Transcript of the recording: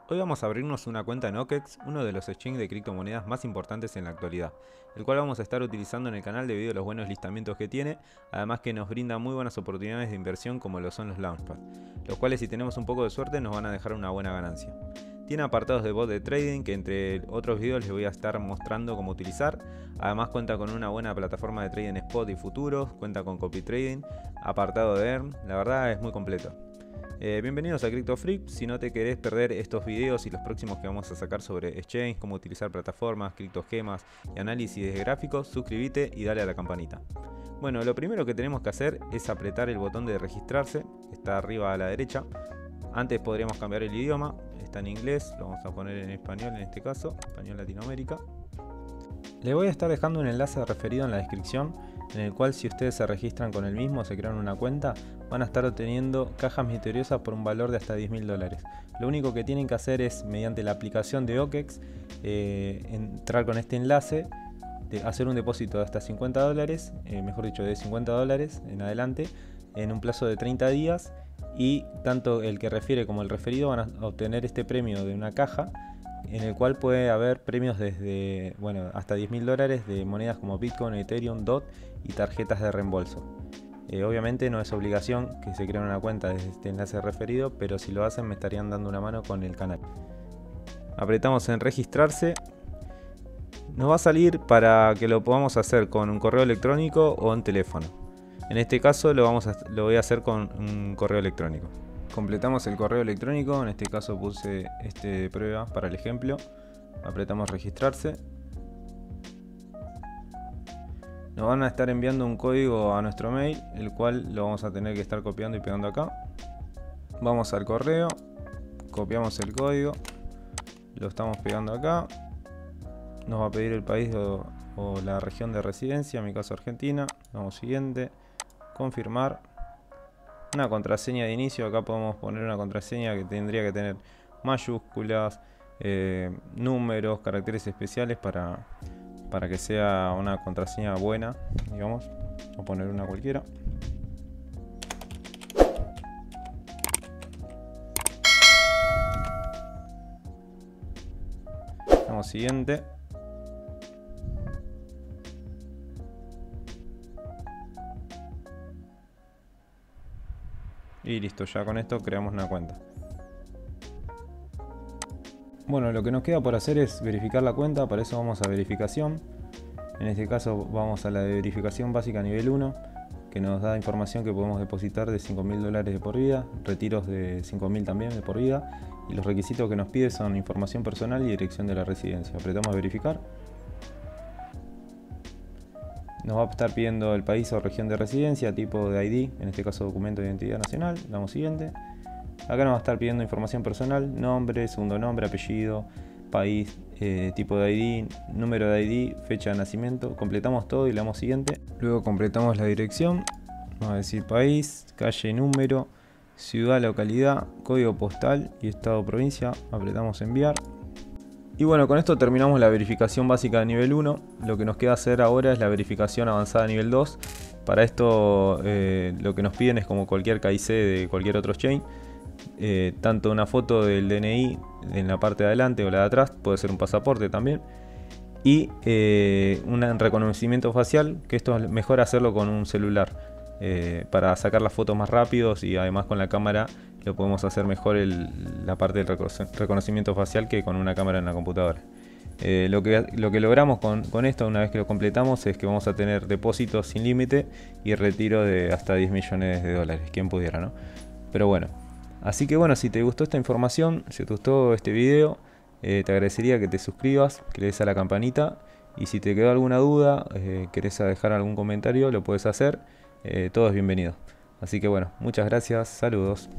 Hoy vamos a abrirnos una cuenta en OKEX, uno de los exchanges de criptomonedas más importantes en la actualidad, el cual vamos a estar utilizando en el canal debido a los buenos listamientos que tiene, además que nos brinda muy buenas oportunidades de inversión como lo son los Launchpad, los cuales si tenemos un poco de suerte nos van a dejar una buena ganancia. Tiene apartados de bot de trading que entre otros videos les voy a estar mostrando cómo utilizar. Además cuenta con una buena plataforma de trading spot y futuros, cuenta con copy trading, apartado de earn, la verdad es muy completo. Bienvenidos a CryptoFreak. Si no te querés perder estos videos y los próximos que vamos a sacar sobre exchange, cómo utilizar plataformas, criptogemas y análisis de gráficos, suscríbete y dale a la campanita. Bueno, lo primero que tenemos que hacer es apretar el botón de registrarse, está arriba a la derecha. Antes podríamos cambiar el idioma, está en inglés, lo vamos a poner en español en este caso, español Latinoamérica. Les voy a estar dejando un enlace referido en la descripción, en el cual si ustedes se registran con el mismo, se crean una cuenta, van a estar obteniendo cajas misteriosas por un valor de hasta $10.000. Lo único que tienen que hacer es, mediante la aplicación de OKEX, entrar con este enlace, hacer un depósito de hasta $50, mejor dicho de $50 en adelante, en un plazo de 30 días, y tanto el que refiere como el referido van a obtener este premio de una caja, en el cual puede haber premios desde, hasta $10.000 de monedas como Bitcoin, Ethereum, DOT y tarjetas de reembolso. Obviamente no es obligación que se creen una cuenta desde este enlace referido, pero si lo hacen me estarían dando una mano con el canal. Apretamos en registrarse. Nos va a salir para que lo podamos hacer con un correo electrónico o en teléfono. En este caso lo voy a hacer con un correo electrónico. Completamos el correo electrónico, en este caso puse este de prueba para el ejemplo. Apretamos registrarse. Nos van a estar enviando un código a nuestro mail, el cual lo vamos a tener que estar copiando y pegando acá. Vamos al correo, copiamos el código, lo estamos pegando acá. Nos va a pedir el país o la región de residencia, en mi caso Argentina. Vamos siguiente, confirmar. Una contraseña de inicio, acá podemos poner una contraseña que tendría que tener mayúsculas, números, caracteres especiales para que sea una contraseña buena, digamos. Vamos a poner una cualquiera. Damos siguiente. Y listo, ya con esto creamos una cuenta. Bueno, lo que nos queda por hacer es verificar la cuenta, para eso vamos a verificación. En este caso vamos a la de verificación básica nivel 1, que nos da información que podemos depositar de $5.000 de por vida, retiros de 5.000 también de por vida, y los requisitos que nos pide son información personal y dirección de la residencia. Apretamos verificar. Nos va a estar pidiendo el país o región de residencia, tipo de ID, en este caso documento de identidad nacional. Damos siguiente. Acá nos va a estar pidiendo información personal, nombre, segundo nombre, apellido, país, tipo de ID, número de ID, fecha de nacimiento. Completamos todo y le damos siguiente. Luego completamos la dirección. Vamos a decir país, calle, número, ciudad, localidad, código postal y estado, provincia. Apretamos enviar. Y bueno, con esto terminamos la verificación básica de nivel 1. Lo que nos queda hacer ahora es la verificación avanzada a nivel 2. Para esto lo que nos piden es como cualquier KIC de cualquier otro chain. Tanto una foto del DNI en la parte de adelante o la de atrás, puede ser un pasaporte también. Y un reconocimiento facial, que esto es mejor hacerlo con un celular. Para sacar las fotos más rápidos y además con la cámara lo podemos hacer mejor la parte del reconocimiento facial que con una cámara en la computadora. Lo que logramos con esto, una vez que lo completamos, es que vamos a tener depósitos sin límite y retiro de hasta $10 millones, quien pudiera, ¿no? Pero bueno, así que bueno, si te gustó esta información, si te gustó este video, te agradecería que te suscribas, que le des a la campanita, y si te quedó alguna duda, querés dejar algún comentario, lo puedes hacer. Todo es bienvenido. Así que bueno, muchas gracias, saludos.